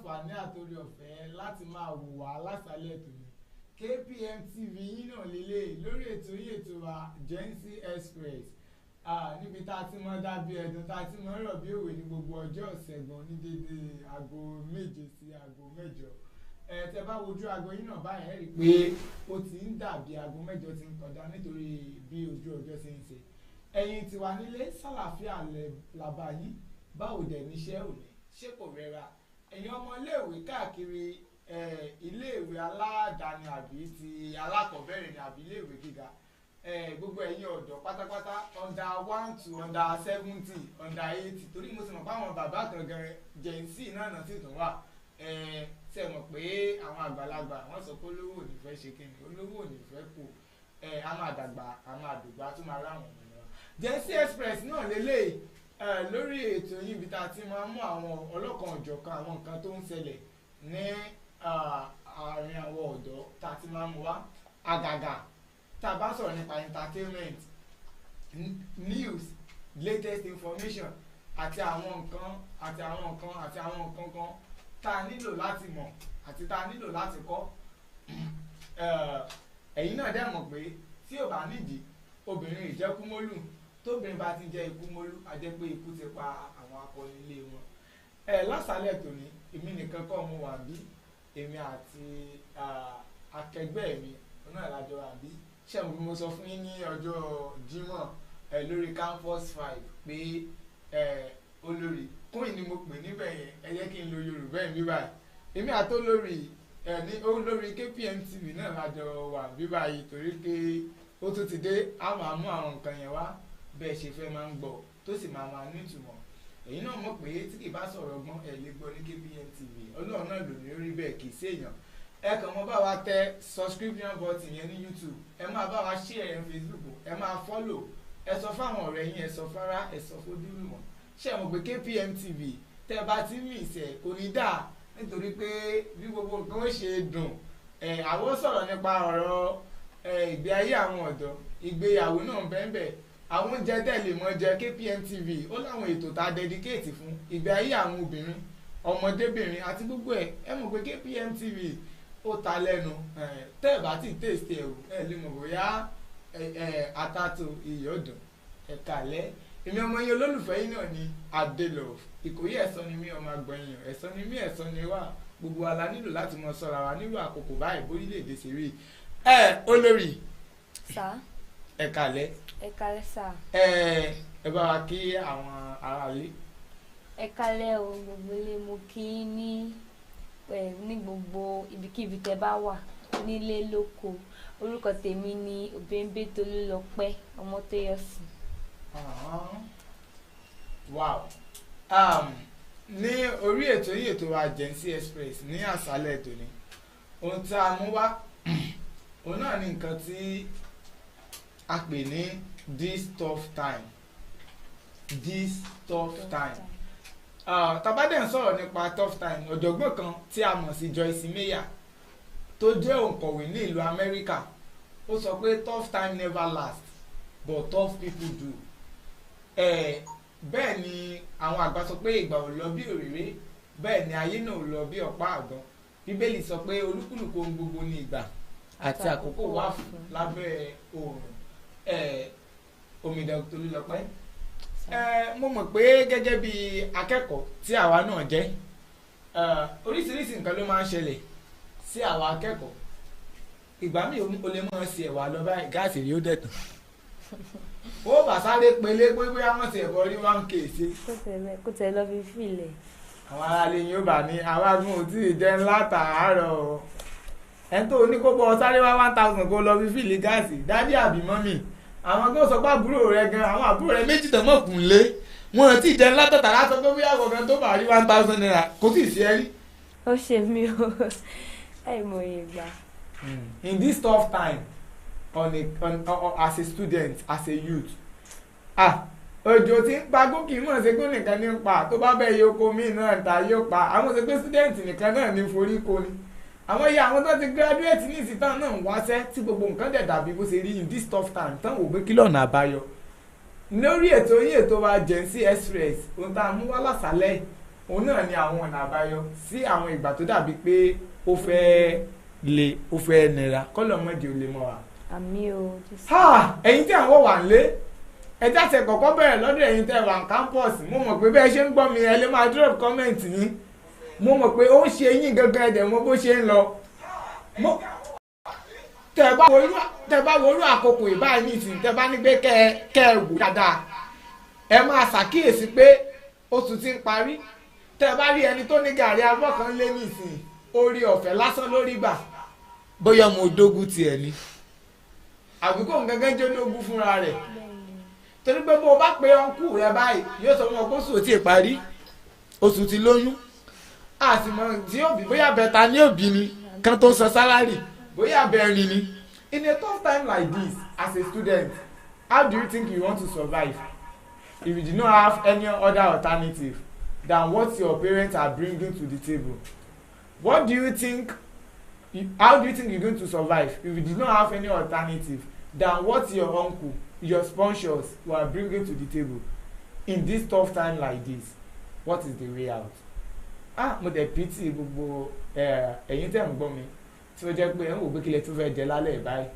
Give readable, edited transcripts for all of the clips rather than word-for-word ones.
láǹfààní àtòrí ọ̀fẹ́ láti máa wò wá lásàálẹ̀ tòní KPM TV yín náà lélẹ̀ lórí ètò yìí ètò wa Gen Z Express níbi tá a ti mọ dábí ẹ̀dùn tá a ti mọ rọ̀ bí òwe ní gbogbo ọjọ́ ìṣẹ́gun ní dédé aago 7 sí aago 8 tẹ bá wojú aago yín náà báyìí ẹ rí i pé ó ti ń dàbí aago 8 ti ń kọjá nítorí bí ojú ọjọ́ ṣe ń ṣe ẹ̀yin tiwa nílé sálàáfíà làbá yín báwo dẹ̀ níṣẹ́ òní ṣé kò rẹra ẹ̀yin ọmọ iléèwé káàkiri iléèwé aládàáni àbí ti alákọ̀ọ́bẹ̀rẹ̀ ni àbí iléèwé gíga gbogbo ẹ̀yin ọ̀dọ́ pátápátá under 1 to under 70 under 80 torí mo sì mọ̀ pé àwọn bàbá kan gan Gen Z náà sì tún wà ṣe mọ̀ pé àwọn àgbàlagbà wọ́n sọ pé olówó ò ní fẹ́ ṣe kíni olówó ò ní fẹ́ kù a máa dàgbà a máa dògbà tó máa ráwọn ọmọ wa Gen Z Express náà lélẹ́yìí lórí ètò yìí bí tá a ti máa mú àwọn ọlọ́kan òjọ̀kan àwọn nǹkan tó ń ṣẹlẹ̀ ní àárín àwọn ọ̀dọ́ tá a ti máa mú wá àgàgà tá a bá sọ̀rọ̀ nípa entertainment news latest information àti àwọn nǹkan kan tá a nílò láti mọ̀ àti tá a nílò láti kọ́ ẹ̀yin náà dẹ̀ mọ̀ pé tí ò bá nídìí obìnrin ìjẹ́kúmólú tóbìnrin bá ti jẹ́ ikú mólú a jẹ́ pé ikú ti pa àwọn akọni ilé wọn lásàálẹ̀ tòní èmi nìkan kọ́ mo wà bí èmi àti akẹgbẹ́ mi náà lájọ wà bí ṣẹ́mu bí mo sọ fún yín ní ọjọ́ Jímọ̀ lórí campus 5 pé olórí kóyìn ni mo pè níbẹ̀ yẹn ẹ jẹ́ kí n lo Yorùbá ẹ̀ bíbá èmi àti olórí KPM TV náà lájọ wà bíbá yìí torí pé ó tún ti dé a máa mú àwọn nǹkan yẹn wá bẹ́ẹ̀ ṣe fẹ́ máa ń gbọ́ tó sì máa ní ìtumọ̀ èyí náà mọ̀ pé tí kì bá sọ̀rọ̀ ọgbọ́n ẹ̀ lè gbọ́ ní KPM TV ọlọ́run náà lò ní orí bẹ́ẹ̀ kì í séèyàn ẹ kàn mọ́ bá wa tẹ subscription button yẹn ní YouTube ẹ máa bá wa share ẹ̀ Facebook ẹ máa follow ẹ sọ fáwọn ọ̀rẹ́ yín ẹ sọ fárá ẹ sọ fójúlùmọ̀ ṣé ẹ mọ̀ pé KPM TV tẹ́ bá ti mí ìṣẹ̀ kò ní dáa nítorí pé bí gbogbo nǹkan ó ṣe dùn àwọn sọ̀rọ̀ nípa ọ̀rọ̀ ìgbé ayé àwọn ọ̀dọ́ ìgbéyàwó náà bẹ́ẹ̀ àwọn oúnjẹ tẹ̀lé mọ́ jẹ KPM TV ó láwọn ètò tá a dedicate fún ìgbé ayé àwọn obìnrin ọmọdébìnrin àti gbogbo ẹ mọ̀ pé KPM TV ó ta lẹ́nu tẹ́ ẹ̀ bá ti taste ẹ̀ o ẹ lè mọ̀ bóyá atato ìyọ̀dùn ẹ̀kálẹ́ èmi ọmọ yín olólùfẹ́ yín náà ni Adelove Ìkòyí ẹ̀sán ni mí ọmọ àgbọ̀nyàn ẹ̀sán ni mí ẹ̀sán ni wà gbogbo wa la nílò láti mọ sọ́ra wa nílò àkókò báyìí bórílẹ̀-èdè ṣe rí olórí ẹ̀kálẹ́ sá ẹ bá wa kí àwọn aráalé. ẹ̀kálẹ́ o gbogbo ilé mo kí ní gbogbo ibikíbi tẹ́ bá wà nílé lóko orúkọ tèmi ni Òbẹ́ńbé Tolúlọpẹ́ Ọmọ́tóyọ̀sìn. Wow. Ní orí ètò yìí ètò wa Gen Z Express ní àṣálẹ́ tòní ohun tí a mú wá òun náà ní nǹkan tí a pè ní this tough time tabadẹ́ ń sọ̀rọ̀ nípa tough time ọ̀jọ̀gbọ́n kan tí a mọ̀ sí Joyce Meyer tó jẹ́ òǹkọ̀wé ní ìlú Amẹ́ríkà ó sọ pé tough time never lasts but tough people do bẹ́ẹ̀ ni àwọn àgbà sọ pé ìgbà ò lọ bí òréré bẹ́ẹ̀ ni ayé náà ò lọ bí ọ̀pá àgbọn Bíbélì sọ pé olúkúlùkù ohun gbogbo ní ìgbà àti àkókò wà fún lábẹ́ oòrùn Omidan Tolúlọpẹ́ mo mọ̀ pé gẹ́gẹ́ bí akẹ́kọ̀ọ́ tí àwa náà jẹ́ oríṣiríṣi nǹkan ló máa ń ṣẹlẹ̀ sí àwa akẹ́kọ̀ọ́ ìgbà míì o lè mọ̀ sí ẹ̀wà lọ báyìí gáàsì rí ó dẹ̀tàn ó bà sáré pelé pé bóyá wọ́n ti ẹ̀bọ rí 1k sí. kó tẹ lọ fi fìlẹ̀. àwọn aráàlú yóò bá ní àwa gún òtí ìjẹun látàárọ̀ ẹni tó ní kó bọ́ sáré wá 1000 kó lọ fi fìlẹ̀ gáàsì dádì àbí mọ́mì àwọn tó sọ pé àbúrò rẹ gan àwọn àbúrò rẹ méjì tó mọ̀ kùn lé wọn ti jẹun látàtàrà sọ pé bóyá ọ̀gán tó bá rí 1000 naira kò sì sí ẹ rí. ó ṣe mí o àìmọye ìgbà. In this tough time as a student as a youth òjò tí ń pa gòkè mọ̀ ṣe kó nìkan ní pa tó bá bẹ́ẹ̀ yóò kó míì náà ta yóò pa àwọn ṣe pé student nìkan náà ní forí kó ni àwọn ìyá àwọn tó ti graduate ní ìsìtàn náà ń wáṣẹ́ tí gbogbo nǹkan dẹ̀ dàbí bó ṣe rí in this tough time tán wò pé kí lọ́nà àbáyọ lórí ètò yín ètò wa Gen Z Express ohun tá a mú wá lásàálẹ̀ òun náà ni àwọn ọ̀nà àbáyọ sí àwọn ìgbà tó dàbí pé ó fẹ́ le ó fẹ́ nira kọ́lọ̀ mọ́jì ò lè mọ́ wa. àmì o. ẹ̀yin tí àwọn wà ń lé ẹjá tẹ kọ́kọ́ bẹ̀rẹ̀ lọ́dọ̀ ẹ̀yin tẹ wà ní campus mo mọ̀ pé bẹ́ẹ̀ ṣe ń gbọ́ mi ẹ lè máa drop comment yín mo mọ̀ pé ó ń ṣe yín gangan ẹ̀dẹ̀ mo bó ṣe ń lọ tẹ bá wo orú àkókò ìbáyìí nìsín tẹ bá ní pé kẹ́ ẹ wò dáadáa ẹ máa ṣàkíyèsí pé oṣù ti ń parí tẹ bá rí ẹni tó ní gàrí abọ́ kan lé nìsín orí ọ̀fẹ́ lásán lórí gbà bóyá mo dógún tiẹ̀ ni àbí kò ń gángan jó dógún fúnra rẹ̀ torí pé bó o bá pe ọ̀nkù rẹ báyìí yóò sọ fún ọ pé oṣù tí ì parí oṣù ti lóyún àtìmọ́ tí yóò bí bóyá bẹ̀ta ní òbí ni kan tó san sálárì bóyá bẹ̀rin ni. In a tough time like this as a student, how do you think you want to survive if you do not have any other alternative than what your parents are bringing to the table? What do you think? How do you think you're going to survive if you do not have any alternative than what your uncle, your sponsors were bringing to the table in this tough time like this? What is the way out? Mo dẹ̀ pity gbogbo ẹ̀yin tẹ́ ń gbọ́ mi tí ó jẹ́ pé ẹ̀ ń wò pé kílẹ̀ tó fẹ́ jẹ lálẹ́ báyìí.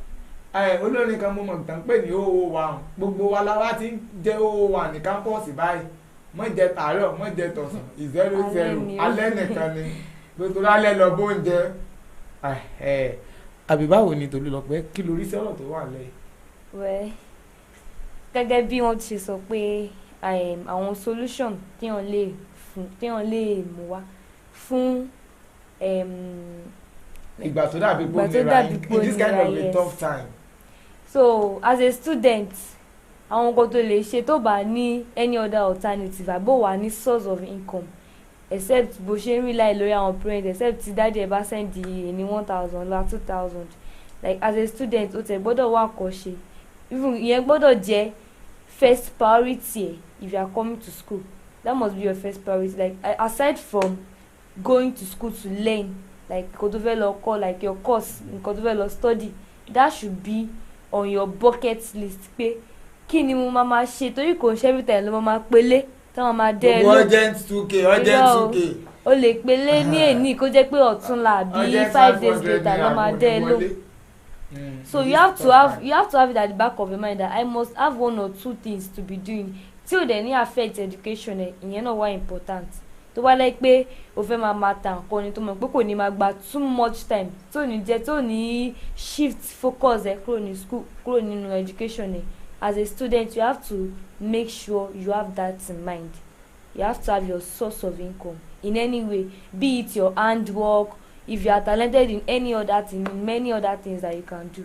Olórin kan mo mọ̀ tán pé ní OO1 gbogbo wa la wá ti ń jẹ́ OO1 ní kámpọ́ọ̀sì báyìí mọ̀ jẹ tàárọ̀ mọ̀ jẹ tọ̀sán 0-0 alẹ́ nìkan ni gbogbo alẹ́ lọ bóúnjẹ. Àbí báwo ni Tolú lọ pé kí lórí sọ̀rọ̀ tó wà lẹ́yìn. Gẹ́gẹ́ bí wọ́n ti sọ pé àwọn solution téèyàn lè mú wá fún ìgbà tó dàbí pé ó nira in this kind of a tough time. So as a student àwọn nǹkan tó lè ṣe tó bá ní any other alternative àbò wà ní source of income except bó ṣe ń rely lórí àwọn parents except tí dáàdì ẹ bá send ní 1,000 lọ 2,000 like as a student ó tẹ̀ gbọ́dọ̀ wá àkọ́ṣe even ìyẹn gbọ́dọ̀ jẹ́ first priority if you are coming to school. That must be your first priority. Like aside from going to school to learn, like nǹkan tó fẹ́ lọ kọ́ like your course, nǹkan tó fẹ́ lọ study, that should be on your bucket list. Pé kí ni mo máa ṣe torí kò ń ṣe every time ló máa pélé táwọn máa dẹ́ ẹ lò. urgent 2k. O lè pélé ní èní kó jẹ́ pé ọ̀túnla àbí 5 days later ló máa dẹ́ ẹ lò. So you have to have it at the back of your mind that I must have 1 or 2 things to be doing. Tí o dẹ̀ ní affect education ẹ̀ ìyẹn náà wá important tó wá lẹ́ pé o fẹ́ máa ta nǹkan ni tó mọ̀ pé kò ní máa gba too much time tó ní jẹ́ tó ní shift focus ẹ̀ kúrò ní school kúrò nínú education ẹ̀. As a student you have to make sure you have that in mind. You have to have your source of income in any way, be it your handwork, if you are talented in any other thing, in many other things that you can do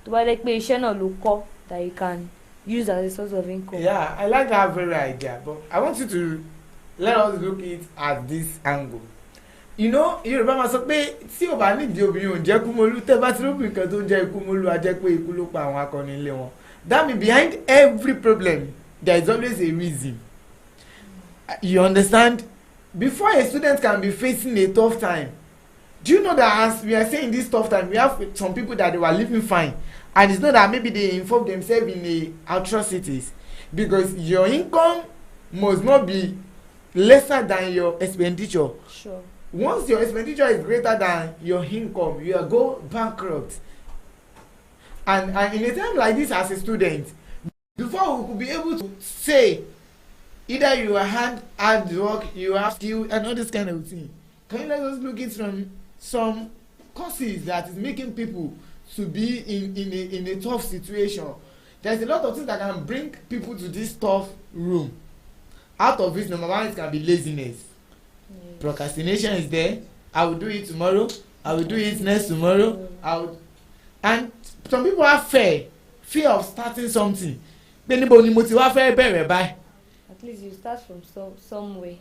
tó wá lẹ́ pé iṣẹ́ náà ló kọ́ that you can use as a source of income. Yeah, I like that very idea, but I want you to let us look it at this angle. You know, Yorùbá máa sọ pé tí o bá nídìí obìnrin ò jẹ́ kúmọ́lú tẹ́ bá ti lóbìnrin kan tó ń jẹ́ kúmọ́lú a jẹ́ pé ikú ló pa àwọn akọni ilé wọn. That means behind every problem there is always a reason. You understand? Before a student can be facing a tough time, do you know that as we are saying this tough time, we have some people that they were living fine. And it's not that maybe they involve themselves in atrocities because your income must not be lesser than your expenditure. Sure. Once your expenditure is greater than your income, you will go bankrupt. And in a time like this as a student, before we could be able to say either you are hard work, you have skill and all this kind of thing. Can you let us look at some causes that is making people to be in a tough situation? There's a lot of things that can bring people to this tough room. Out of it, number one, it can be laziness. Yes. Procrastination is there. I will do it tomorrow. I will do it next tomorrow. And some people have fear of starting something. At least you start from somewhere.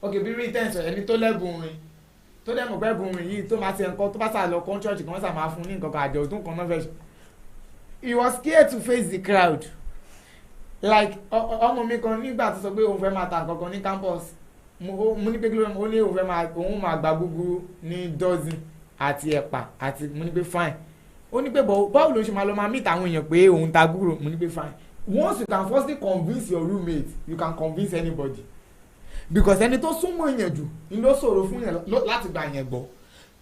Okay, bí rí tẹ́ǹsọ̀ ẹni tó lẹ́bùn rìn tó dẹ́mọ̀ pẹ́ bùn rìn yìí tó máa ti nǹkan tó bá sà lọ kọ́ church kan sà máa fún ní nǹkan kan àjọ ọdún kan náà fẹ́ ṣe. He was scared to face the crowd. Like ọmọ mi kan nígbà tó sọ pé òun fẹ́ máa ta nǹkan kan ní campus mo ní pé kí ló ó ní òun máa gba gúgúrú ní dozen àti ẹ̀pà àti mo ní pé fine. Ó ní pé báwo ló ṣe máa lọ máa meet àwọn èèyàn pé òun ta gúgúrú mo ní pé fine. Once you can firstly convince your roommate, you can convince anybody. because ẹni tó súnmọ́ yẹn jù ni ló ṣòro fún yẹn láti gbà yẹn gbọ́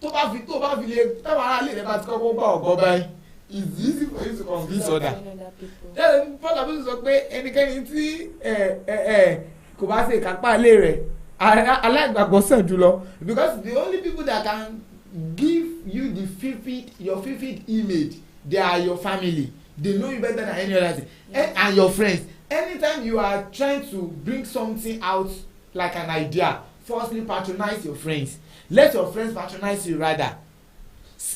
tó bá fi lè táwọn aráàlú rẹ bá ti kọ́kọ́ gbà ọ̀gbọ́ báyìí it's easy for you to convince other. Paul abudu sọ pé ẹnikẹ́ni tí kò bá ṣe ìkápá ilé rẹ̀ aláìgbàgbọ́ sàn jùlọ because the only people that can give you your vivid image they are your family. They know you better than any other thing. And your friends. Anytime you are trying to bring something out like an idea, firstly patronize your friends. Let your friends patronize you rather.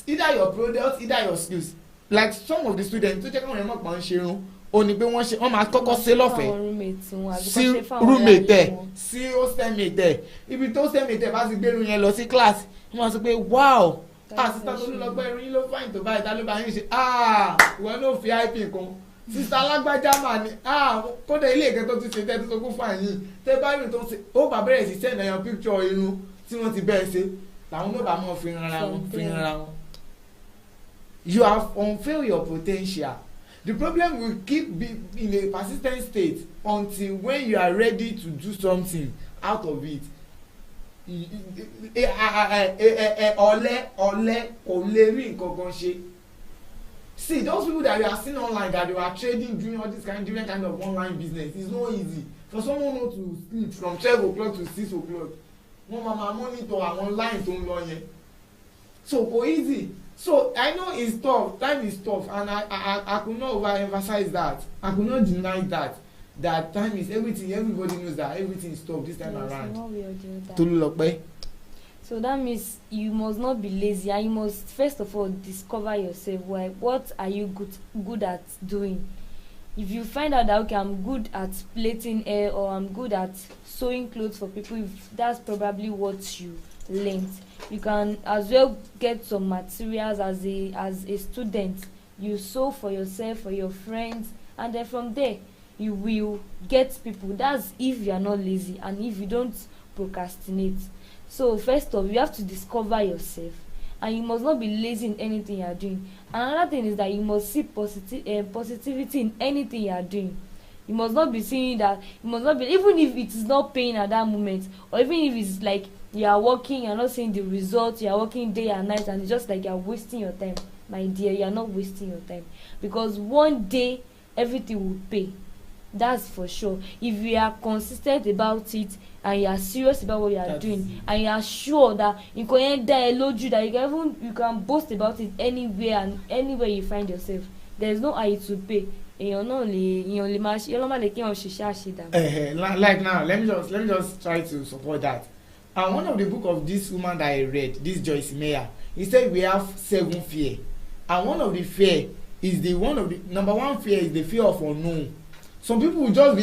Either your products, either your skills. Like some of the students tó jẹ́ káwọn ẹ̀mọ́ pa ń ṣe irun ó ní pé wọ́n máa kọ́kọ́ ṣe lọ́fẹ̀ẹ́ sí roommate ẹ̀ sí hostel mate ẹ̀ ibi tó hostel mate ẹ̀ bá ti gbẹ́rù yẹn lọ sí class wọ́n máa sọ pé wow sísá tó lọ gbọ́ irun yín ló fáìn tó báyìí tá ló bá yín ṣe ìwọ náà fi ip kan sísá alágbájá mà ní kódà ilé ìkẹ́ tó ti ṣe tẹ́ tó tó kún fún àyìn tẹ́ bá rìn tó ń ṣe ó bá bẹ̀rẹ̀ sí sẹ́ẹ̀nà yan picture irun tí wọ́n ti bẹ́ẹ̀ ṣe làwọn náà bá mọ̀ fi ràn wọn. You have unveiled your potential. The problem will keep in a persistent state until when you are ready to do something out of it. Ọ̀lẹ kò lè rí nǹkan kan ṣe. See those people that you are seeing online that you are trading doing all this different kind of online business is not easy for someone not to sleep from 12 o'clock to 6 o'clock. Wọ́n máa monitor àwọn line tó ń lọ yẹn. So kò easy. So I know it's tough, time is tough, and I could not overemphasize that. I could not deny that time is everything. Everybody knows that everything is tough this time around. Tolulope. So that means you must not be lazy, and you must first of all discover yourself. What are you good at doing? If you find out that okay, I'm good at plaiting hair or I'm good at sewing clothes for people, if that's probably what you learned, you can as well get some materials as a student. You sew for yourself, for your friends, and then from there you will get people. That's if you are not lazy and if you don't procrastinate. So first off, you have to discover yourself, and you must not be lazy in anything you are doing. Another thing is that you must see positivity in anything you are doing. You must not be seeing that, you must not be, even if it is not paying at that moment, or even if it's like you are working, you are not seeing the results, you are working day and night, and it's just like you are wasting your time. My dear, you are not wasting your time, because one day everything will pay. That's for sure. If you are consistent about it and you are serious about what you are doing, and you are sure that you can that you can boast about it anywhere and anywhere you find yourself, there is no how it will pay. Like now, let me just try to support that. And one of the book of this woman that I read, this Joyce Meyer, he said we have 7 fear, and one of the fear is number one fear is the fear of unknown. Some people will just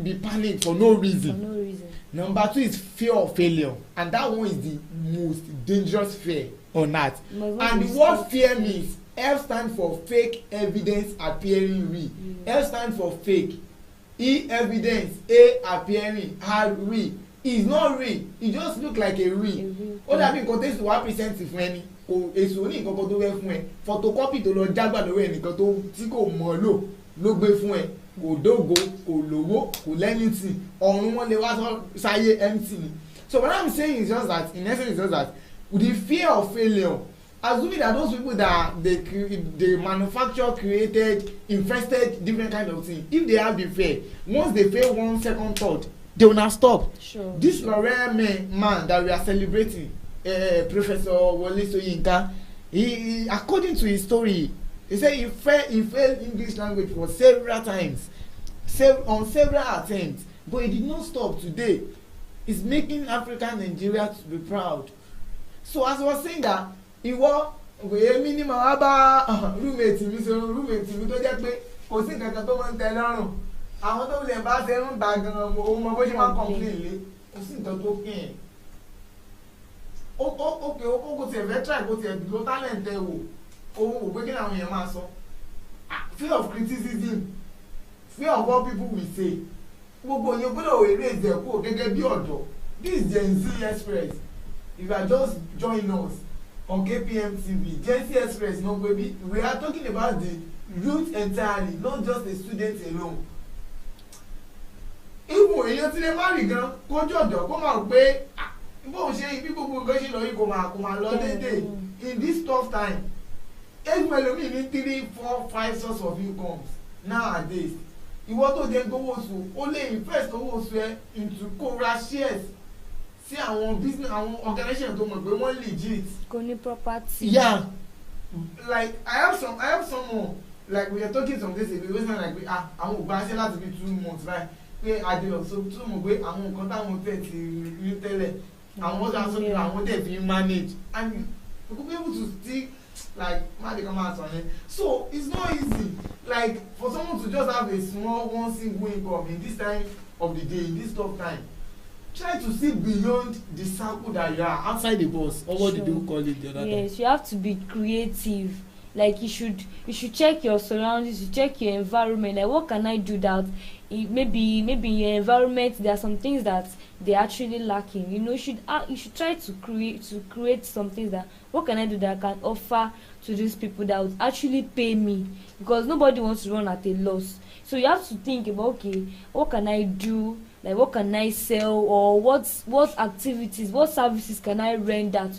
be panicked for no reason. Number 2 is fear of failure, and that one is the most dangerous fear on earth. And the word fear means F stands for fake evidence appearing real. F stands for fake. E evidence, A appearing, R real. It's not real. It just look like a real. Ó dàbí nǹkan tẹ́sí wá present fún ẹni kò èso ní nǹkan kan tó fẹ́ fún ẹ photocopy tó lọ jágbà lọ́wọ́ ẹnìkan tó tí kò mọ̀ ló gbé fún ẹ kò dógo kò lówó kò lẹ́nìtì ọ̀run wọn lè wá sáyé empty ni. So what I'm saying is just that in essence is just that with the fear of failure, assuming that those people that they manufacture, created, invested different kind of things, if they have the fear, once they fail one second thought, they will not stop. Sure. This L'Oreal man that we are celebrating, Professor Wole Soyinka, he according to his story, he said he failed English language for several times, on several attempts, but he did not stop. Today, he's making African Nigeria to be proud. So as I was saying that, ìwọ èmi ni màá bá roommate mi tó jẹ́ pé kò sí nǹkan kan tó máa ń tẹ́ lọ́rùn. Àwọn tó lè bá ṣe ń ba gan-an mo mọ bó ṣe máa ń complain lé kò sí nǹkan tó kí ẹ̀. Ó kò tiẹ̀ fẹ́ try kò tiẹ̀ lo talent ẹ̀ wò òun ò pé kí làwọn èèyàn máa sọ. Fear of criticism, fear of what people will say. Gbogbo yẹn gbọ́dọ̀ eré ìzẹ̀kú gẹ́gẹ́ bí ọ̀dọ́. This is Gen Z Express. If you are just joining us on KPM TV, Gen Z Express, no baby, we are talking about the youth entirely, not just the students alone. ìwò èèyàn ti lè má rí gan kójú ọ̀dọ̀ kó máa rò pé bóun ṣe bí gbogbo nǹkan ṣe lọ yìí kò máa lọ déédéé in this tough time. Even ẹlòmíì ní 3, 4, 5 source of incomes nowadays. Ìwọ tó jẹ gbowó oṣù ó lè invest owó oṣù ẹ into kó ra shares sí àwọn business àwọn organization tó mọ̀ pé wọ́n legit. Kò ní property. Yeah, like I have someone like we are talking some days ago wey sound like àwọn ò gba ṣẹ́ láti bí 2 months right pé adéyọ̀ so tó mọ̀ pé àwọn nǹkan táwọn tẹ̀ ti rí tẹ́lẹ̀ àwọn ọ̀sán sọ́kùnrin àwọn tẹ̀ fi manage and you go be able to still like má dey come out on it. So it's not easy like for someone to just have a small one single income in this time of the day in this tough time. Try to see beyond the circle that you are outside the box or what did you call it the other time. Yes, you have to be creative. Like you should check your surroundings, you check your environment. Like what can I do that maybe in your environment there are some things that they're actually lacking. You should try to create some things that what can I do that I can offer to these people that would actually pay me, because nobody wants to run at a loss. So you have to think about, okay, what can I do, like what can I sell, or what activities, what services can I render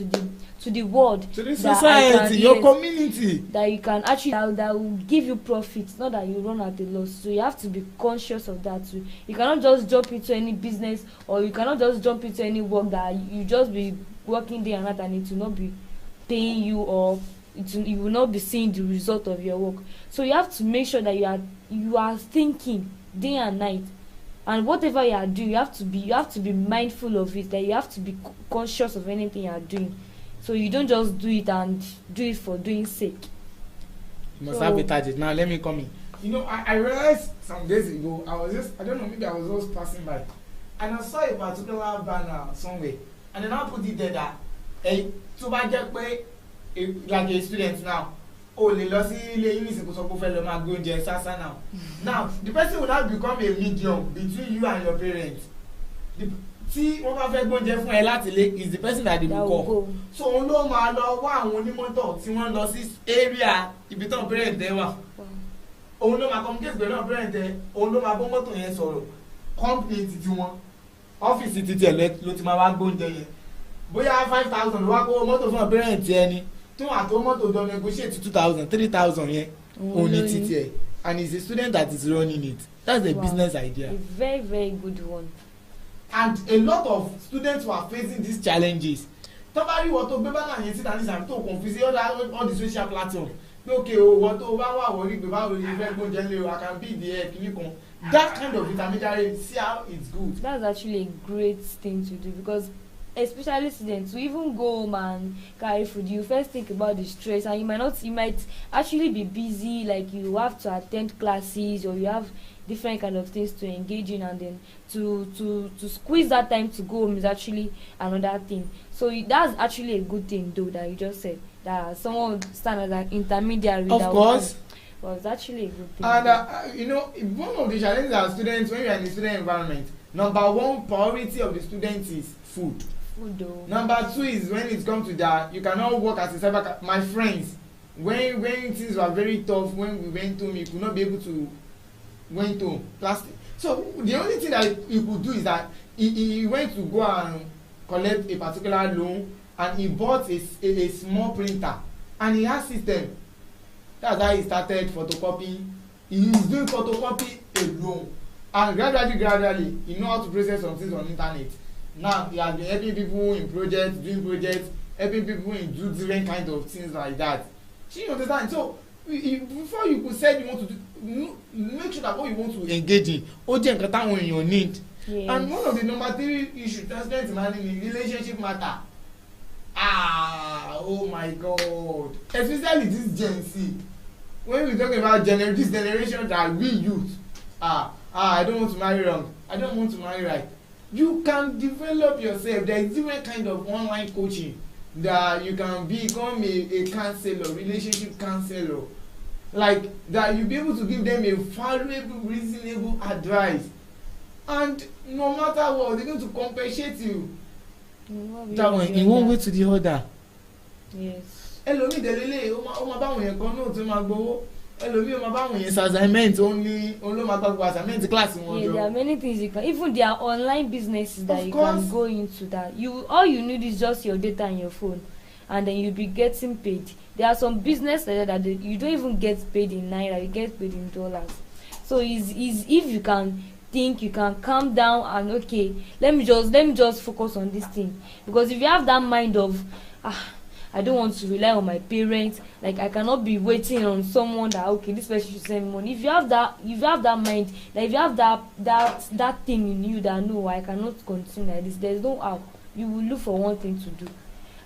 to the world, to the society, your community, that you can actually that will give you profit, not that you run at a loss. So you have to be conscious of that too. You cannot just jump into any business, or you cannot just jump into any work that you just be working day and night and it will not be paying you, or you will not be seeing the result of your work. So you have to make sure that you are thinking day and night, and whatever you are doing, you have to be mindful of it, that you have to be conscious of anything you are doing. So you don't just do it and do it for doing sake. You must have a target. Now let me come in. You know, I realized some days ago, I don't know, maybe I was just passing by, and I saw a particular banner somewhere, and then I put it there that, hey, tó bá jẹ́ pé like a student now, o lè lọ sí ilé yín nísìnyí kó sọ pé ó fẹ́ lọ máa gbé oúnjẹ sásá now. Now the person will now become a medium between you and your parents. Tí wọ́n bá fẹ́ gbóúnjẹ fún ẹ láti ilé is the person that they will call. So òun ló máa lọ wá àwọn onímọ́tò tí wọ́n lọ sí area ibi tán parent ẹ wà. Òun ló máa communicate pẹ̀lú àwọn parent ẹ, òun ló máa bọ́ mọ́tò yẹn sọ̀rọ̀. Company titi wọn, ọ́fíìsì titi ẹ̀ ló ti máa wá gbóúnjẹ yẹn. Bóyá 5,000 ló wá kó mọ́tò fún àwọn parent ẹ ni. Tí wọ́n àtó mọ́tò jọ negotiate 2,000, 3,000 yẹn. Òun ni titi ẹ̀. And it's a student that is running it. That's a business idea. A very, very good one. And a lot of students were facing these challenges. Tọ́bárí wọ́n tó gbé bánà yẹn síta ní sàmì tó confuse all the social platforms. Pé okay o wọ́n tó bá wà wọ́n rí pé báwo ni fẹ́ gbóúnjẹ lé o, I can be there kìíní kan. That kind of intermediary, see how it's good. That's actually a great thing to do, because especially students, to even go home and carry food, you first think about the stress, and you might actually be busy, like you have to attend classes, or you have different kind of things to engage in, and then to squeeze that time to go home is actually another thing. So that's actually a good thing though, that you just said that someone would stand as an intermediary. Of course. Well, it's actually a good thing. And you know, one of the challenges as students, when you are in the student environment, number one priority of the students is food. Number two is when it comes to that, you cannot work as a cyber. My friends, when things were very tough, when we went home, you could not be able to went home plastic. So the only thing that he could do is that he went to go and collect a particular loan, and he bought a small printer, and he has system. That's how he started photocopying. He is doing photocopy alone, and gradually he know how to process some things on internet. Now he has been helping people in projects, doing projects, helping people in do different kinds of things like that. So you understand? So before you could say you want to do, make sure that what you want to engage in, ó jẹ́ nǹkan táwọn èèyàn need. Yes. And one of the number 3 issues president manning in relationship matter. Oh my God, especially this Gen Z. When we talk about this generation that we youth, I don't want to marry wrong, I don't want to marry right. You can develop yourself. There is different kind of online coaching that you can become a counselor, relationship counselor, like that. You'll be able to give them a valuable, reasonable advice, and no matter what, they're going to compensate you. That one in one way to the other. Yes. Ẹlòmíì délélé ó máa báwọn yẹn kan náà tó máa gbowó. ẹlòmíì máa bá wọn yẹn ṣe assignment òun ló máa gba gbogbo assignment class wọn jọ. Yeah, there are many things you can, even there are online businesses that you can go into that all you need is just your data and your phone, and then you'll be getting paid. There are some business like that you don't even get paid in naira, you get paid in dollars. So is if you can think, you can calm down and okay, let me just focus on this thing. Because if you have that mind of I don't want to rely on my parents, like I cannot be waiting on someone that okay, this person should send me money. If you have that mind, like if you have that thing in you that no, I cannot continue like this, there's no how. You will look for one thing to do.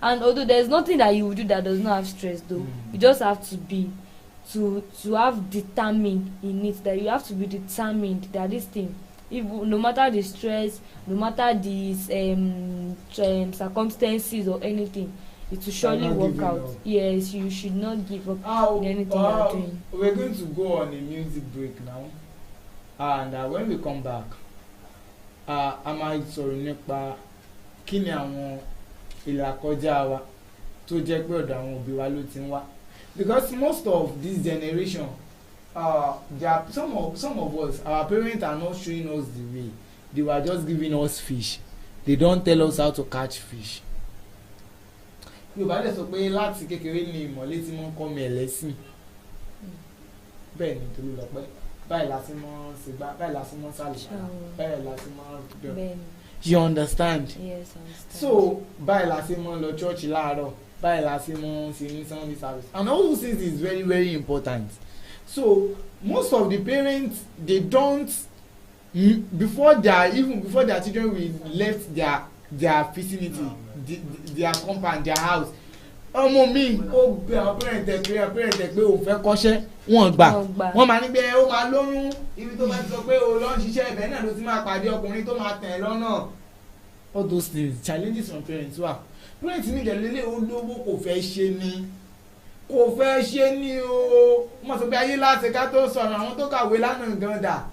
And although there's nothing that you will do that does not have stress though, you just have to have determined in it, that you have to be determined that this thing, if no matter the stress, no matter the circumstances or anything, it will surely work out. Yes, you should not give up in anything you're doing. We're going to go on a music break now, and when we come back, a máa sọ̀rọ̀ nípa kí ni àwọn ìlàkọjá wa tó jẹ́ pé ọ̀dọ̀ àwọn òbí wa ló ti ń wá, because most of this generation, some of us, our parents are not showing us the way. They were just giving us fish. They don't tell us how to catch fish. Yorùbá dẹ̀ sọ pé láti kékeré ni ìmọ̀lé tí wọ́n kọ́ mi ẹ̀lẹ́sìn. Bẹ́ẹ̀ ni torí lọ pẹ́ báyìí la sí mọ́ ṣègbà, báyìí la sí mọ́ sàlùbà, báyìí la sí mọ́ bẹ́ẹ̀. You understand? Yes, I understand. So báyìí la sí mọ́ lọ church láàárọ̀, báyìí la sí mọ́ ṣe ní Sunday service, and all those things is very very important. So most of the parents, they don't before their children will left their vicinity, their compound, their house, ọmọ mi ó gbé àwọn parents ẹ pé òun fẹ́ kọ́ṣẹ́ wọn gbà wọ́n máa ní pé ó máa lóyún ibi tó bá ti sọ pé ó lọ ń ṣiṣẹ́ ibẹ̀ náà ló ti máa pàdé ọkùnrin tó máa tẹ̀ lọ́nà. All those things, challenges from parents wà. Parents ní ìdẹ̀lélẹ̀ olówó kò fẹ́ ṣe ni o wọ́n sọ pé ayé láti ká tó sọ̀rọ̀ àwọn tó kàwé lánàá gan dà.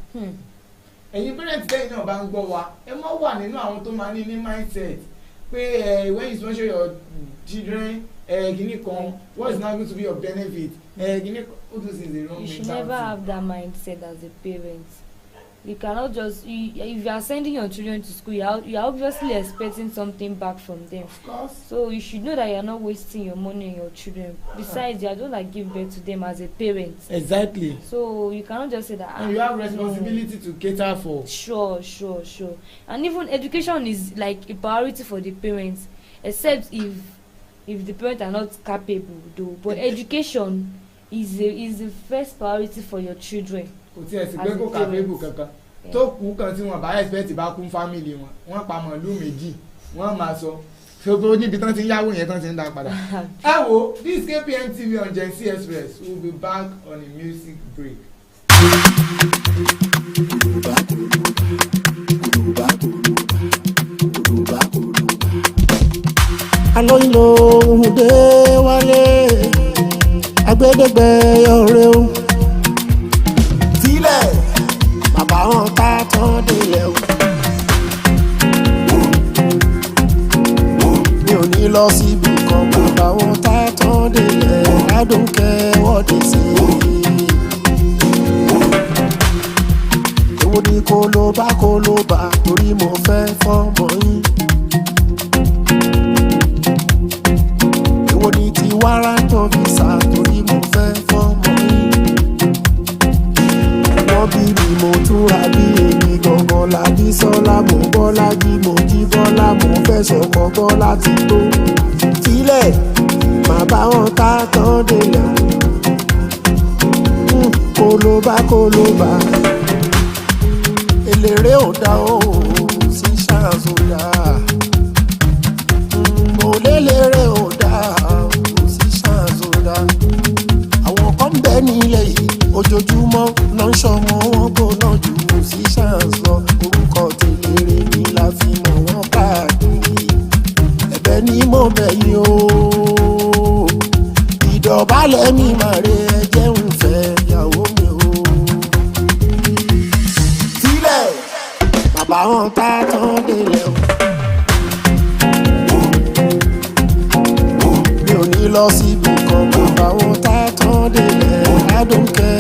Ẹ̀yin parents lẹ́yìn náà bá ń gbọ́ wa, ẹ má wà nínú àwọn tó máa ní mindset pé when you sponsor your children gini kan, what is now going to be your benefit, gini all those things dey wrong. You should never have that mindset as a parent. You cannot just if you are sending your children to school, you are obviously expecting something back from them. Of course. So you should know that you are not wasting your money on your children. Besides, you are just like give birth to them as a parent. Exactly. So you cannot just say that. And you have responsibility to cater for. Sure. And even education is like a priority for the parents, except if the parents are not capable though. But education is the first priority for your children. Kò tí ẹ sì gbé kó capable kankan tó kú kan tí wọn bá expect bá kún family wọn pa màálù méjì wọn máa sọ ṣòro níbi tán ti ń yáwó yẹn tán ti ń dá padà. Ẹ wo this KPM TV on Gen Z Express, we will be back on a music break. Alóyinlo òhùndé wálé agbẹ́dẹ́gbẹ́ ọ̀rẹ́ o sílẹ̀ bàbá wọn ká tán délẹ̀ o. Mi ò ní lọ síbi kan bàbá wọn ká tán délẹ̀ ládùnkẹ́ wọ́dé sí i. Èwo ni kó ló bá torí mo fẹ́ fọ́mọ yín. Èwo ni ti wàrà tó fi sá torí mo fẹ́ fọ́mọ yín. Wọ́n bí mi mo túra bí èmi gangan lábí sọ́lá mo bọ́lá jí mo jí bọ́lá mo fẹ́ sọ̀kọ̀ bọ́lá ti tó. Sílẹ̀ màá bá wọn ká tán délẹ̀ kólóbá eléré ò dá o sí ṣáàzó dá mo léléré ò dá o sí ṣáàzó dá. Àwọn kan bẹ nílẹ̀ yìí ojoojúmọ́ ló ń ṣọmọ wọn gbóná jù kò sí ṣáàzó lọ. Orúkọ tèléré ni la fi mọ̀ wọ́n káàkiri. Ẹ̀bẹ̀ ni mo bẹ̀ yín o ìdọ̀bálẹ̀ mi máa re ẹjẹ́ ń fẹ́ ìyàwó mi o. Sílẹ̀ bàbá wọn ká tán délẹ̀ o. Mi ò ní lọ síbi kan bàbá wọn ká tán délẹ̀ ládùnkẹ́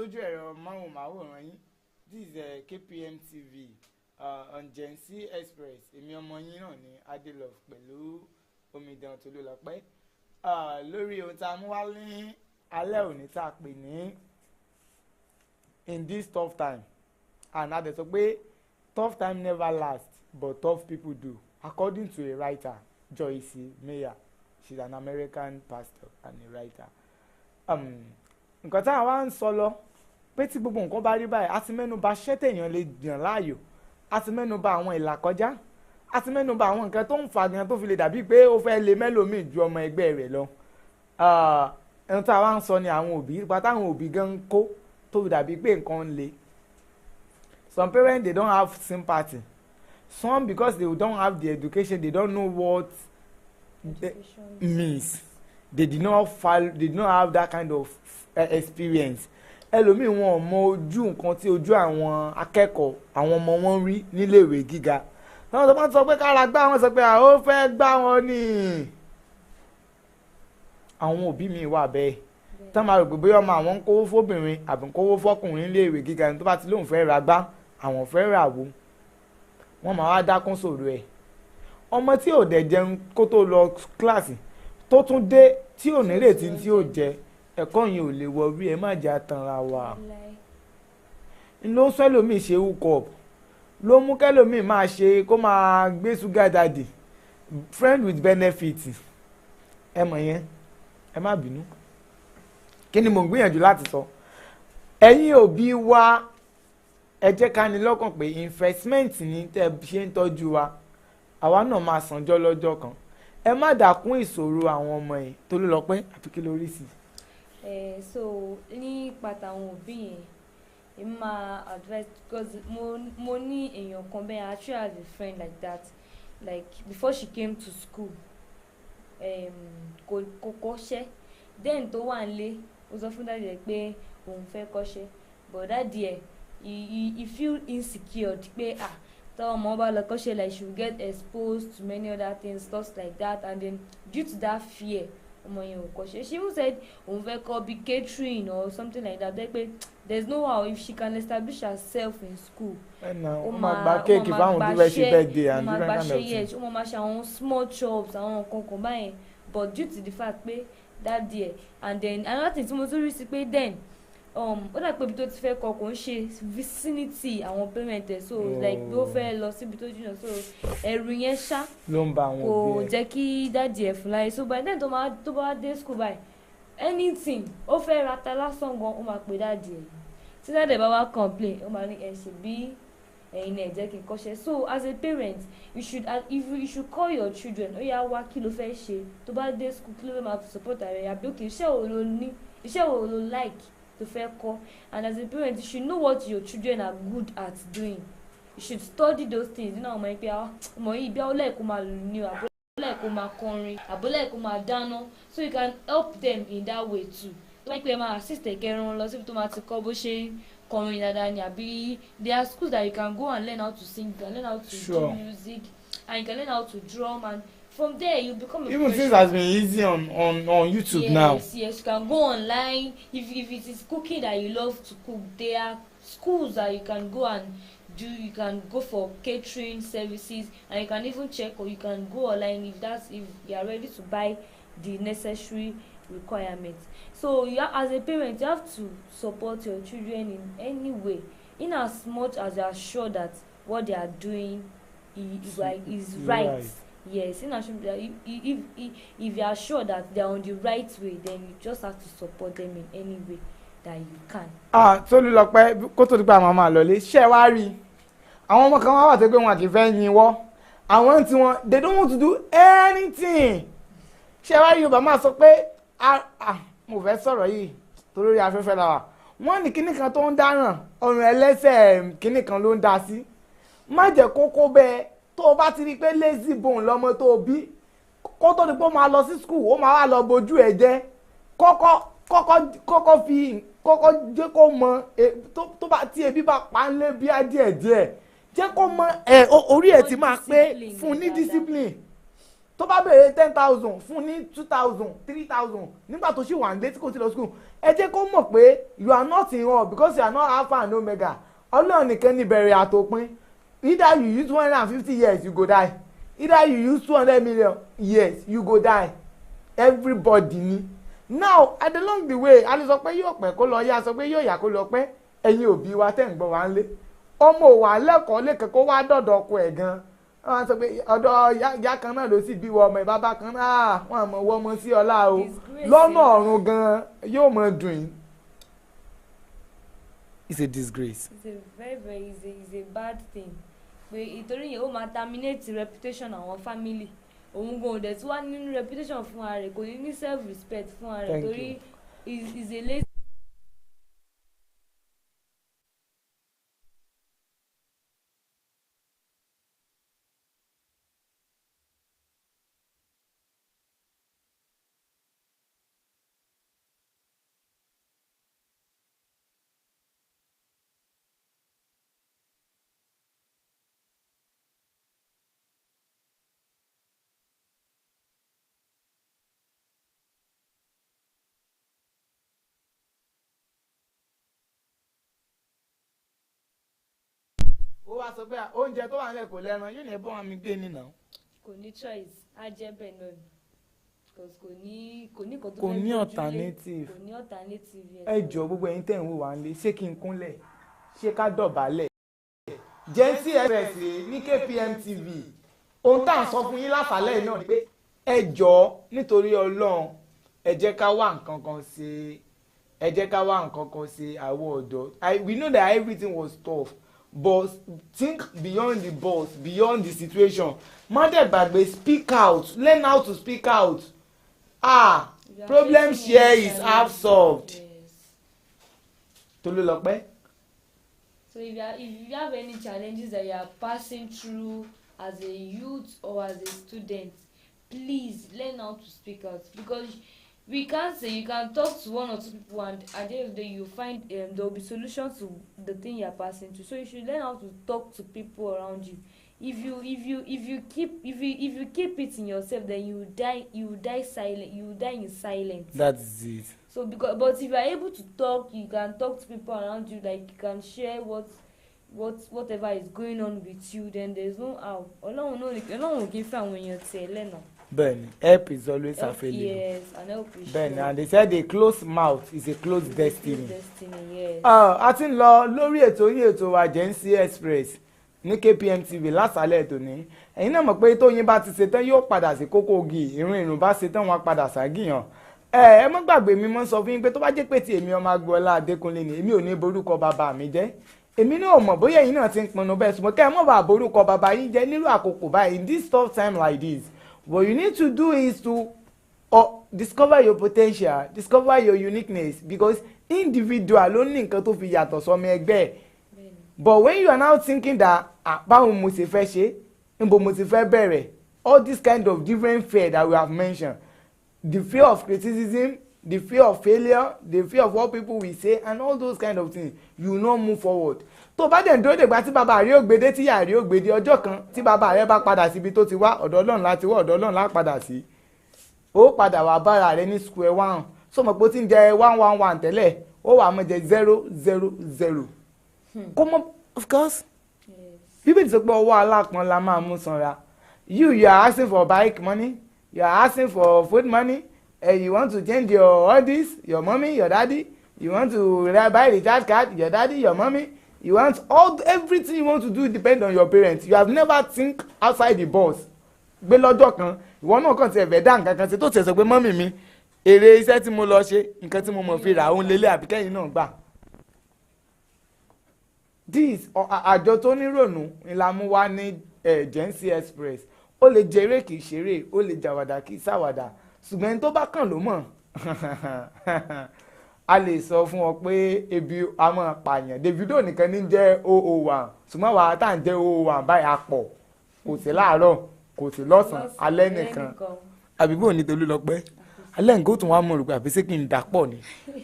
sójú ẹ̀rọ máwòmáwòrán yín. This is KPM TV on Gen Z Express. Èmi ọmọ yín náà ni Adelove pẹ̀lú omidan Tolúlọpẹ́. Lórí ohun tá a mú wá ní alẹ́ òní tá a pè ní in this tough time. And a dẹ̀ sọ pé tough time never lasts but tough people do, according to a writer, Joyce Meyer. She's an American pastor and a writer. Nǹkan tá a wá ń sọ lọ pé tí gbogbo nǹkan bá rí báyìí, a ti mẹ́nu bà ṣẹ́ téèyàn lè yàn láàyò, a ti mẹ́nu bà àwọn ìlàkọjá, a ti mẹ́nu bà àwọn nǹkan tó ń fa gan tó fi lè dàbí pé ó fẹ́ lè mẹ́lòmíì ju ọmọ ẹgbẹ́ rẹ̀ lọ. Ẹnu tá a wá ń sọ ni àwọn òbí, ipa táwọn òbí gan ń kó tó fi dàbí pé nǹkan ń le. Some parents, they don't have sympathy. Some, because they don't have the education, they don't know what means. They did not have that kind of experience. Ẹlòmíì wọn ò mọ ojú nǹkan tí ojú àwọn akẹ́kọ̀ọ́ àwọn ọmọ wọn rí níléèwé gíga. Àwọn tó bá sọ pé kára gbá wọn sọ pé ó fẹ́ gbá wọn ni. Àwọn òbí mi wà bẹ́ẹ̀. Tán máa rò pé bóyá ọmọ àwọn ń kówó fóbìnrin àbí ń kówó fọkùnrin níléèwé gíga ni tó bá ti lóun fẹ́ ra gbá àwọn fẹ́ rà wò. Wọ́n máa wá dákún sọ̀rọ̀ ẹ̀. Ọmọ tí ò dẹ̀ jẹun kó tó lọ kíláàsì tó tún dé tí ò ní retí tí ò jẹ ẹ̀kọ́ yẹn ò lè wọ rí ẹ má jẹ́ àtànra wa. Ló sọ ẹlòmíì ṣe hook up ló mú kẹlòmíì máa ṣe kó máa gbé sugar daddy friend with benefit. Ẹ mọ̀ yẹn ẹ má bínú. Kí ni mò ń gbìyànjú láti sọ? Ẹ̀yin òbí wa ẹ jẹ́ ká ní lọ́kàn pé investment ní tẹ́ ṣe ń tọ́jú wa àwa náà máa sànjọ́ lọ́jọ́ kan. Ẹ má dàkún ìṣòro àwọn ọmọ yìí Tolúlọpẹ́ àfi kí lórí sí. So ní pàtàkì àwọn òbí yẹn èmi máa advice because mo ní èèyàn kan bẹ́ẹ̀ actually has a friend like that, like before she came to school kò kọ́ṣẹ́ then tó wà nílé ó sọ fún dáàdì rẹ̀ pé òun fẹ́ kọ́ṣẹ́ but dáàdì ẹ̀ he feel insecure pé tọ́ ọmọ bá lọ kọ́ṣẹ́ like she will get exposed to many other things stuff like that, and then due to that fear ọmọ yẹn ò kọ́ṣẹ́. She even said òun fẹ́ kọ́ bí catering or something like that pé there's no how if she can establish herself in school. ó máa gba kéèkì fáwọn tó fẹ́ ṣe birthday and different kind of things. ó máa ṣe àwọn small chops àwọn nǹkan kan báyẹn but due to the fact pé that there and then another thing tí mo tún rí sí pé then ó dà pé ibi tó ti fẹ́ kọ kò ń ṣe vicinity àwọn parent ẹ̀ so like bí ó fẹ́ lọ síbi tó jìnnà so ẹ̀rù yẹn ṣá ló ń ba àwọn òbí ẹ̀ kò jẹ́ kí dáàdì ẹ̀ fún láyé so by then tó bá dé school by anything ó fẹ́ ra ta lásán gan ó máa pè dáàdì ẹ̀ tí dáàdì ẹ̀ bá wá complain ó máa ní ẹ̀ ṣe bí ẹ̀yin náà jẹ́ kí n kọ́ṣẹ́. So as a parent you should call your children ó yá wá kí ló fẹ́ ṣe tó bá dé school kí ló fẹ́ máa support ààrẹ àbí òkè iṣẹ́ wo ló ní iṣẹ́ wo ló like to fẹ́ kọ́, and as a parent you should know what your children are good at doing. You should study those things. Ọmọ yìí pé ọmọ yìí bí ó lẹ́ẹ̀kọ́ máa lù ní o àbó lẹ́ẹ̀kọ́ máa kọrin àbó lẹ́ẹ̀kọ́ máa dáná so you can help them in that way too. Tó wáyé pé ẹ máa assist ẹ̀kẹ́rùn lọ síbi tó máa ti kọ́ bó ṣe kọrin dáadáa ni àbí there are schools that you can go and learn how to sing, you can learn how to do music, and you can learn how to drum, and from there you become a even things has been easy on YouTube now. Yes, you can go online. If it is cooking that you love to cook, there are schools that you can go and do. You can go for catering services, and you can even check, or you can go online if you are ready to buy the necessary requirements. So as a parent you have to support your children in any way, in as much as you are sure that what they are doing is right. Yes, if you are sure that they are on the right way, then you just have to support them in any way that you can. Tolúlọpẹ́ kó tó di pé àwọn máa lọlé ṣé wá rí àwọn ọmọ kan wà tó pé wọn kì í fẹ́ yin wọ́ àwọn tí wọn they don't want to do anything. Ṣé wá rí Yorùbá máa sọ pé mo fẹ́ sọ̀rọ̀ yìí torí afẹ́fẹ́ la wà wọ́n ní kíní kan tó ń dáràn ọrùn ẹlẹ́sẹ̀ kíní kan ló ń dá sí. Má jẹ́ kókó bẹ́ẹ̀ tó o bá ti rí i pé lazy bone lọ́mọ tó o bí kó tó di pé ó máa lọ sí school ó máa wá lọ bojú ẹ̀ jẹ́ kọ́kọ́ jẹ́ kó mọ tó bá tí ebi bá pa ń lé bí á díẹ̀ jẹ́ kó mọ orí ẹ̀ ti máa pé fún ní discipline tó bá béèrè 10,000 fún ní 2,000 3,000 nígbà tó ṣì wà ní létí kò sí lọ school ẹ jẹ́ kó mọ̀ pé you are not in all because you are not alpha and omega ọlọ́run nìkan ní ìbẹ̀rẹ̀ àtòpin either you use 150 years you go die either you use 200 million years you go die everybody ni now along the way a lè sọ pé yóò pẹ́ kó lọ yá sọ pé yóò yá kó lọ pẹ́ ẹ̀yin òbí wa tẹ̀ ń gbọ́ wa ń lé ọmọ òwà lẹ́kọ̀ọ́ lẹ́kẹ̀ẹ́ kó wá dọ̀dọ̀ ọkọ ẹ̀ gan wọ́n sọ pé ọ̀dọ̀ ìyá kan náà ló sì bí wọ ọmọ ẹ̀ bàbá kan náà wọ́n àmọ́ wọ́ ọmọ sí ọlá o lọ́nà ọ̀run gan yóò mọ dùn yín. It's a disgrace. It's a very it's a bad thing pé ìtorí yẹn ó máa terminate reputation àwọn family òun gan òde tí wàá nínú reputation fún ara rẹ̀ kò ní ní self respect fún ara rẹ̀ torí is a lazy. ó wá sọ pé oúnjẹ tó wà nílẹ̀ kò lẹ́ran yóò ní ẹ bọ́ wọn mi gbé nínà. kò ní choice á jẹ́ bẹ́ẹ̀ náà ni because kò ní kò tó kò ní alternative. kò ní alternative yẹn. ẹ jọ gbogbo ẹ̀yin tẹ̀ ń wò wá ń lé ṣé kí n kúnlẹ̀ ṣé ká dọ̀bálẹ̀. Gen Z Express ní KPM TV ohun tá à ń sọ fún yín láfàálẹ̀ náà ni pé ẹ jọ nítorí Ọlọ́run ẹ jẹ́ ká wá nǹkan kan ṣe ẹ jẹ́ ká wá nǹkan kan ṣe àwọn ọ̀dọ́. We know that everything was tough. But think beyond the boss, beyond the situation. Má dẹ̀ gbàgbé speak out, learn how to speak out. Problem share is half solved. Yes. Tolúlọpẹ́. So if you have any challenges that you are passing through as a youth or as a student, please learn how to speak out because we can't say you can talk to one or two people and at the end of the day you find there will be solutions to the thing you are passing through. So you should learn how to talk to people around you. If you keep it in yourself, then you die silent. You die in silence. That's it. So but if you are able to talk, you can talk to people around you. Like you can share whatever is going on with you. Then there's no how. Ọlọ́run kì í fẹ́ àwọn èèyàn tiẹ̀ lẹ́nà. Bẹ́ẹ̀ni, help is always available. Yes, and help is Bẹ́ẹ̀ni, sure. and they said a closed mouth is a closed destiny. Yes. A ti ń lọ lórí ètò yín ètò wa Gen Z Express ní KPM TV lásàálẹ̀ tòní. Ẹ̀yin náà mọ̀ pé tóyin bá ti ṣetán yóò padà sí kókó ògì ìrun bá ṣetán wọn padà ságìyàn. Ẹ mọ́ gbàgbé mi mọ́ sọ fún yín pé tó bá jẹ́ pé tí èmi ọmọ Agboola Adékúnlé ni èmi ò ní borúkọ bàbá mi jẹ́. Èmi náà mọ̀ bóyá ẹ̀yin náà ti ń pinnu bẹ́ẹ̀ ṣùgbọ́n kẹ́ ẹ mọ̀ bá borúkọ bàbá yín jẹ́ nílùú àkókò báyìí in this tough time like this. What you need to do is to discover your potential, discover your uniqueness because individual ló ní nǹkan tó fi yàtọ̀ sọmọ ẹgbẹ́ ẹ̀. But when you are now thinking that báwo mo ṣe fẹ́ ṣe níbo mo ti fẹ́ bẹ̀rẹ̀ all this kind of different fear that we have mentioned, the fear of criticism, the fear of failure, the fear of what people will say and all those kind of things, you will not move forward. Tó bá dẹ̀ ń dúró dègbà tí bàbá rẹ̀ ó gbédé tí ìyá rẹ̀ ó gbédé ọjọ́ kan tí bàbá rẹ̀ bá padà síbi tó ti wá ọ̀dọ̀ Ọlọ́run láti wá ọ̀dọ̀ Ọlọ́run lá padà sí. Ó padà wá bára rẹ̀ ní square one so mọ̀ pé ó ti ń jẹ 111 tẹ́lẹ̀ ó wà mọ̀ jẹ 000. Kó mọ̀ of course. Bíbélì sọ pé ọwọ́ alápọ̀n la máa mú sanra. You are asking for bike money, you are asking for food money, you want to change your all this, your mommy, your daddy, you want to buy recharge card, your daddy, your mommy. You want everything you want to do depend on your parents. You have never think outside the box. Gbé lọ́jọ́ kan ìwọ náà kàn ti ẹ̀fẹ̀ dá nǹkan kan ṣe tó ti sọ pé mọ́mì mi èrè iṣẹ́ tí mo lọ ṣe nǹkan tí mo mọ̀ fi rà òun lélẹ̀ àbí kẹ́yìn náà gbà. This àjọ tó nírònú ńlá mú wá ní Gen Z Express ó lè jẹrè kì í ṣeré ó lè jàwàdà kì í ṣàwàdà ṣùgbọ́n ẹni tó bá kàn ló mọ̀. A lè sọ fún ọ pé ebi a máa pààyàn Davido nìkan ní jẹ́ 001 ṣùgbọ́n wàá tá à ń jẹ́ 001 báyìí àpọ̀ kò sí láàárọ̀ kò sí lọ́sàn-án alẹ́ nìkan àbíbò ní Tolúlọpẹ́ alẹ́ nǹkan ó tún wá mọ̀ rò pé àbí ṣé kí n dà pọ̀ ni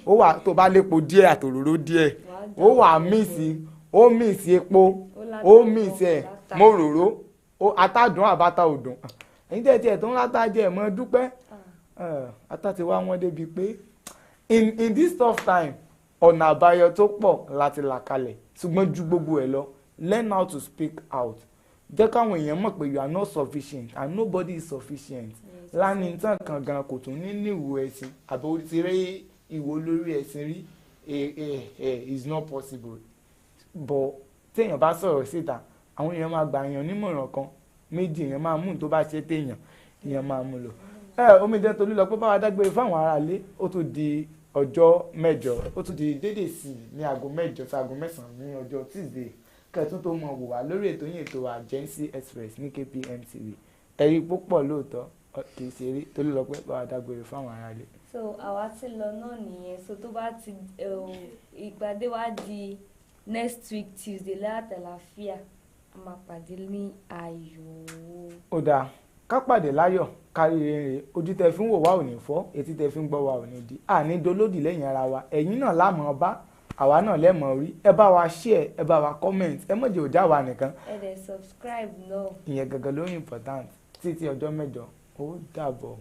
ó wà tó bá lépo díẹ̀ àtòróró díẹ̀ ó wà míìsì ó míìsì epo ó míìsì ẹ̀ mọ́ òróró atádùn àbáta òdùn ẹ̀yin tẹ̀ tiẹ̀ tó ń látà jẹ́ ẹ̀ mọ́ dúpẹ́ ata ti wá wọn débi pé in this tough time ọ̀nà àbáyọ tó pọ̀ láti là kalẹ̀ ṣùgbọ́n ju gbogbo ẹ̀ lọ learn how to speak out jẹ́ káwọn èèyàn mọ̀ pé you are not sufficient and nobody is sufficient lánìí tán kan gan kò tún ní ìwò ẹ̀sìn àbí ó ti rí ìwò lórí ẹ̀sìn rí is not possible but téèyàn bá sọ̀rọ̀ síta àwọn èèyàn máa gbà èèyàn nímọ̀ràn kan méjì èèyàn máa mú tó bá ṣe téèyàn èèyàn máa mú lò Omidan Tolúlọpẹ́ bá wa dágbére fáwọn aráalé ó tún di ọjọ́ mẹ́jọ ó tún di dédé sí ní aago mẹ́jọ sí aago mẹ́sàn-án ní ọjọ́ Tuesday kẹtún tó mọ̀ wò wá lórí ètò yìí ètò Agency Express ní KPM TV ẹ̀rí púpọ̀ lóòótọ́ kì í ṣeré Tolúlọpẹ́ bá wa dágbére fáwọn aráalé. so àwa ti lọ náà nìyẹn so tó bá ti ìpàdé wa di next week Tuesday látàlàáfíà a máa pàdé ní ayọ̀. ó dáa ká pàdé láyọ̀ kárí rere ojú tẹ fi ń wò wá ò ní fọ́ etí tẹ fi ń gbọ́ wá ò ní di àní dolódì lẹ́yìn ara wa ẹ̀yin náà lámọ̀ ọba àwa náà lẹ́mọ̀ orí ẹ bá wa share ẹ bá wa comment ẹ mọ̀jẹ̀ òjá wa nìkan. ẹ dẹ̀ subscribe náà. ìyẹn gẹ́gẹ́ ló important títí ọjọ́ mẹ́jọ ó dàbọ̀.